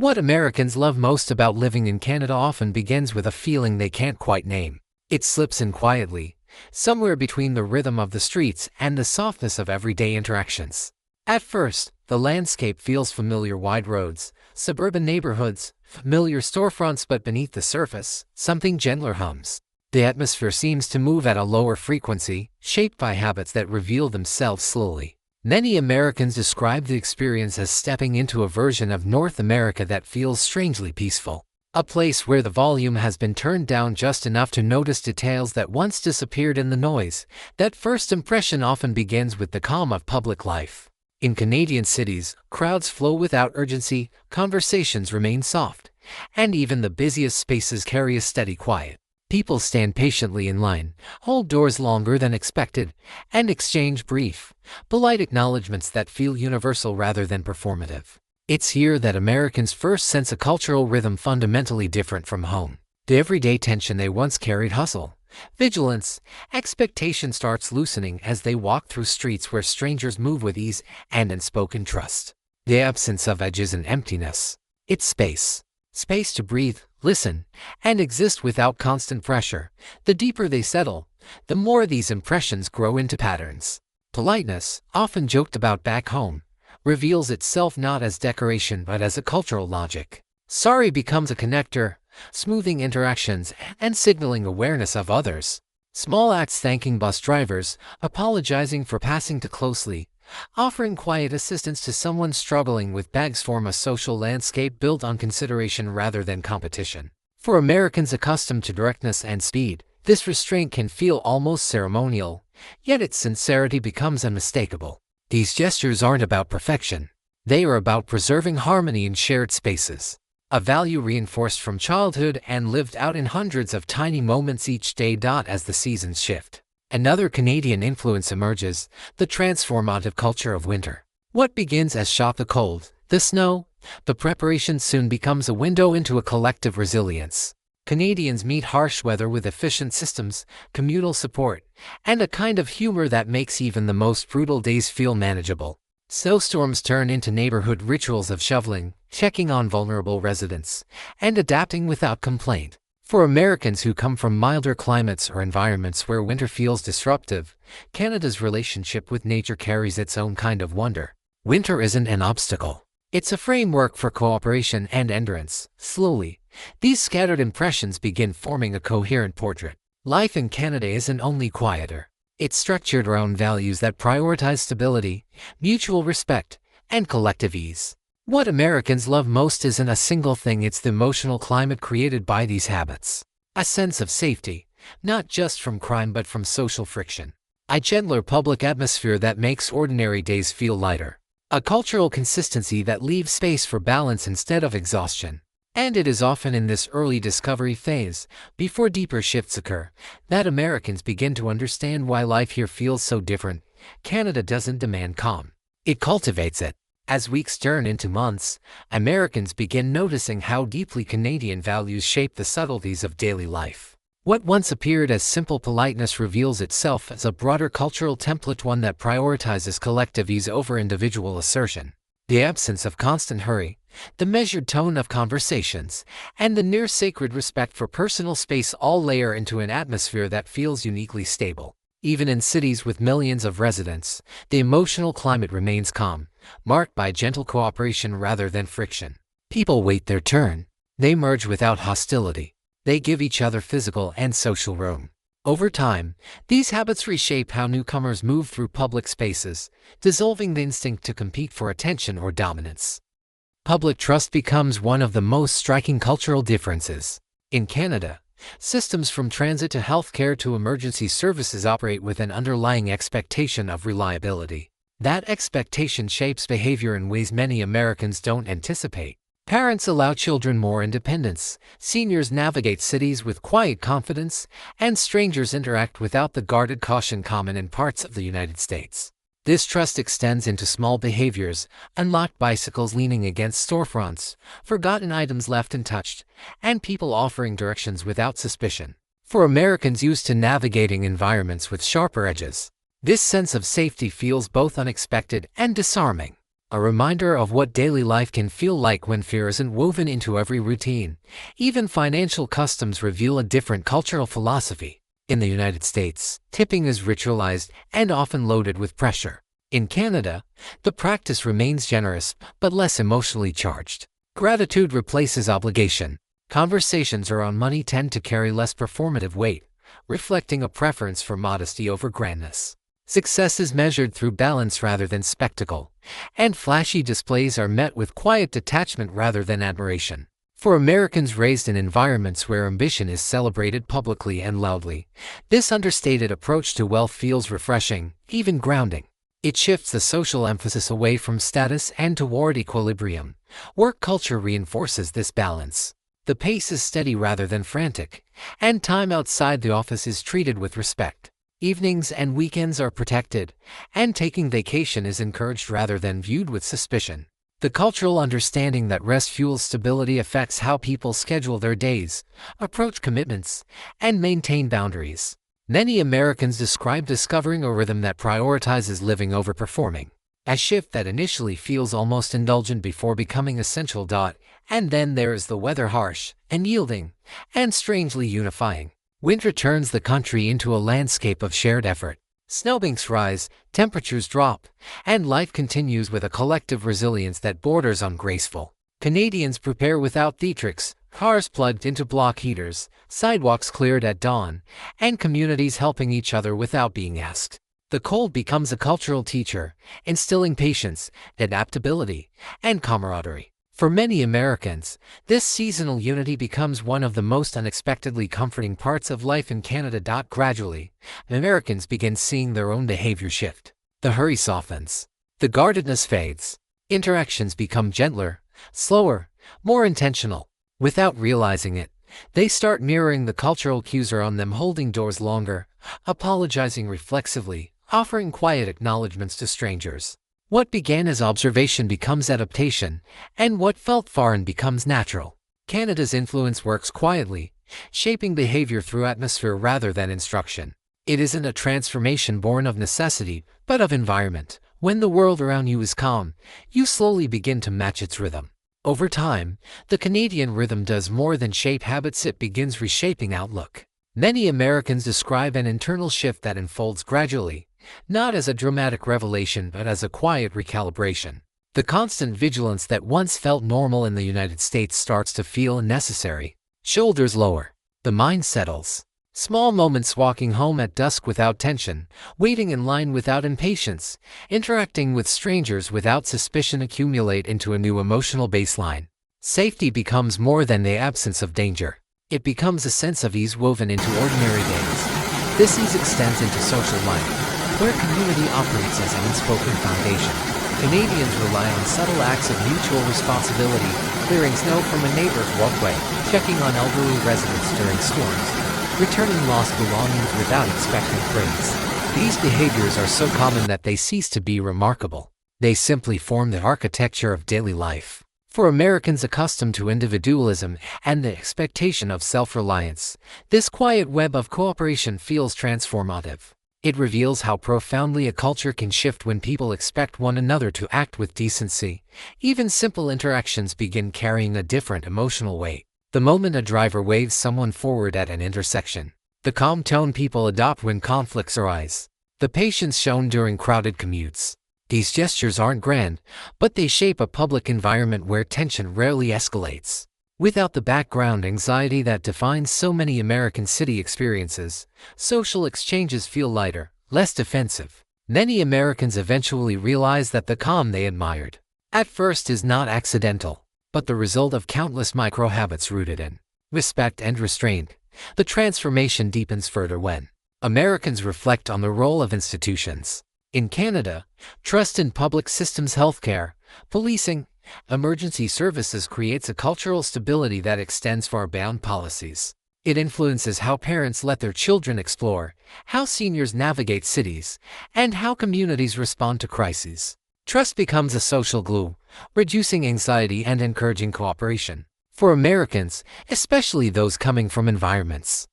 What Americans love most about living in Canada often begins with a feeling they can't quite name. It slips in quietly, somewhere between the rhythm of the streets and the softness of everyday interactions. At first, the landscape feels familiar: wide roads, suburban neighborhoods, familiar storefronts, but beneath the surface, something gentler hums. The atmosphere seems to move at a lower frequency, shaped by habits that reveal themselves slowly. Many Americans describe the experience as stepping into a version of North America that feels strangely peaceful. A place where the volume has been turned down just enough to notice details that once disappeared in the noise. That first impression often begins with the calm of public life. In Canadian cities, crowds flow without urgency, conversations remain soft, and even the busiest spaces carry a steady quiet. People stand patiently in line, hold doors longer than expected, and exchange brief, polite acknowledgments that feel universal rather than performative. It's here that Americans first sense a cultural rhythm fundamentally different from home. The everyday tension they once carried: hustle, vigilance, expectation, starts loosening as they walk through streets where strangers move with ease and unspoken trust. The absence of edges and emptiness. It's space. Space to breathe, listen, and exist without constant pressure. The deeper they settle, the more these impressions grow into patterns. Politeness, often joked about back home, reveals itself not as decoration but as a cultural logic. Sorry becomes a connector, smoothing interactions and signaling awareness of others. Small acts: thanking bus drivers, apologizing for passing too closely, offering quiet assistance to someone struggling with bags, form a social landscape built on consideration rather than competition. For Americans accustomed to directness and speed, this restraint can feel almost ceremonial, yet its sincerity becomes unmistakable. These gestures aren't about perfection. They are about preserving harmony in shared spaces. A value reinforced from childhood and lived out in hundreds of tiny moments each day. As the seasons shift, another Canadian influence emerges: the transformative culture of winter. What begins as shock, the cold, the snow, the preparation, soon becomes a window into a collective resilience. Canadians meet harsh weather with efficient systems, communal support, and a kind of humor that makes even the most brutal days feel manageable. Snowstorms turn into neighborhood rituals of shoveling, checking on vulnerable residents, and adapting without complaint. For Americans who come from milder climates or environments where winter feels disruptive, Canada's relationship with nature carries its own kind of wonder. Winter isn't an obstacle. It's a framework for cooperation and endurance. Slowly, these scattered impressions begin forming a coherent portrait. Life in Canada isn't only quieter. It's structured around values that prioritize stability, mutual respect, and collective ease. What Americans love most isn't a single thing, it's the emotional climate created by these habits. A sense of safety, not just from crime but from social friction. A gentler public atmosphere that makes ordinary days feel lighter. A cultural consistency that leaves space for balance instead of exhaustion. And it is often in this early discovery phase, before deeper shifts occur, that Americans begin to understand why life here feels so different. Canada doesn't demand calm. It cultivates it. As weeks turn into months, Americans begin noticing how deeply Canadian values shape the subtleties of daily life. What once appeared as simple politeness reveals itself as a broader cultural template, one that prioritizes collective ease over individual assertion. The absence of constant hurry, the measured tone of conversations, and the near sacred respect for personal space all layer into an atmosphere that feels uniquely stable. Even in cities with millions of residents, the emotional climate remains calm, marked by gentle cooperation rather than friction. People wait their turn. They merge without hostility. They give each other physical and social room. Over time, these habits reshape how newcomers move through public spaces, dissolving the instinct to compete for attention or dominance. Public trust becomes one of the most striking cultural differences. In Canada, systems from transit to healthcare to emergency services operate with an underlying expectation of reliability. That expectation shapes behavior in ways many Americans don't anticipate. Parents allow children more independence, seniors navigate cities with quiet confidence, and strangers interact without the guarded caution common in parts of the United States. This trust extends into small behaviors: unlocked bicycles leaning against storefronts, forgotten items left untouched, and people offering directions without suspicion. For Americans used to navigating environments with sharper edges, this sense of safety feels both unexpected and disarming. a reminder of what daily life can feel like when fear isn't woven into every routine. Even financial customs reveal a different cultural philosophy. In the United States, tipping is ritualized and often loaded with pressure. In Canada, the practice remains generous but less emotionally charged. Gratitude replaces obligation. Conversations around money tend to carry less performative weight, reflecting a preference for modesty over grandness. Success is measured through balance rather than spectacle, and flashy displays are met with quiet detachment rather than admiration. For Americans raised in environments where ambition is celebrated publicly and loudly, this understated approach to wealth feels refreshing, even grounding. It shifts the social emphasis away from status and toward equilibrium. Work culture reinforces this balance. The pace is steady rather than frantic, and time outside the office is treated with respect. Evenings and weekends are protected, and taking vacation is encouraged rather than viewed with suspicion. The cultural understanding that rest fuels stability affects how people schedule their days, approach commitments, and maintain boundaries. Many Americans describe discovering a rhythm that prioritizes living over performing, a shift that initially feels almost indulgent before becoming essential. And then there is the weather, harsh and yielding, and strangely unifying. Winter turns the country into a landscape of shared effort. Snowbanks rise, temperatures drop, and life continues with a collective resilience that borders on graceful. Canadians prepare without theatrics, cars plugged into block heaters, sidewalks cleared at dawn, and communities helping each other without being asked. The cold becomes a cultural teacher, instilling patience, adaptability, and camaraderie. For many Americans, this seasonal unity becomes one of the most unexpectedly comforting parts of life in Canada. Gradually, Americans begin seeing their own behavior shift. The hurry softens. The guardedness fades. Interactions become gentler, slower, more intentional. Without realizing it, they start mirroring the cultural cues around them, holding doors longer, apologizing reflexively, offering quiet acknowledgments to strangers. What began as observation becomes adaptation, and what felt foreign becomes natural. Canada's influence works quietly, shaping behavior through atmosphere rather than instruction. It isn't a transformation born of necessity, but of environment. When the world around you is calm, you slowly begin to match its rhythm. Over time, the Canadian rhythm does more than shape habits, it begins reshaping outlook. Many Americans describe an internal shift that unfolds gradually, not as a dramatic revelation but as a quiet recalibration. The constant vigilance that once felt normal in the United States starts to feel unnecessary. Shoulders lower. The mind settles. Small moments, walking home at dusk without tension, waiting in line without impatience, interacting with strangers without suspicion, accumulate into a new emotional baseline. Safety becomes more than the absence of danger. It becomes a sense of ease woven into ordinary days. This ease extends into social life, where community operates as an unspoken foundation. Canadians rely on subtle acts of mutual responsibility, clearing snow from a neighbor's walkway, checking on elderly residents during storms, returning lost belongings without expecting praise. These behaviors are so common that they cease to be remarkable. They simply form the architecture of daily life. For Americans accustomed to individualism and the expectation of self-reliance, this quiet web of cooperation feels transformative. It reveals how profoundly a culture can shift when people expect one another to act with decency. Even simple interactions begin carrying a different emotional weight. The moment a driver waves someone forward at an intersection, the calm tone people adopt when conflicts arise, the patience shown during crowded commutes. These gestures aren't grand, but they shape a public environment where tension rarely escalates. Without the background anxiety that defines so many American city experiences, social exchanges feel lighter, less defensive. Many Americans eventually realize that the calm they admired at first is not accidental, but the result of countless micro-habits rooted in respect and restraint. The transformation deepens further when Americans reflect on the role of institutions. In Canada, trust in public systems, healthcare, policing, emergency services creates a cultural stability that extends far beyond policies. It influences how parents let their children explore, how seniors navigate cities, and how communities respond to crises. Trust becomes a social glue, reducing anxiety and encouraging cooperation. For Americans, especially those coming from environments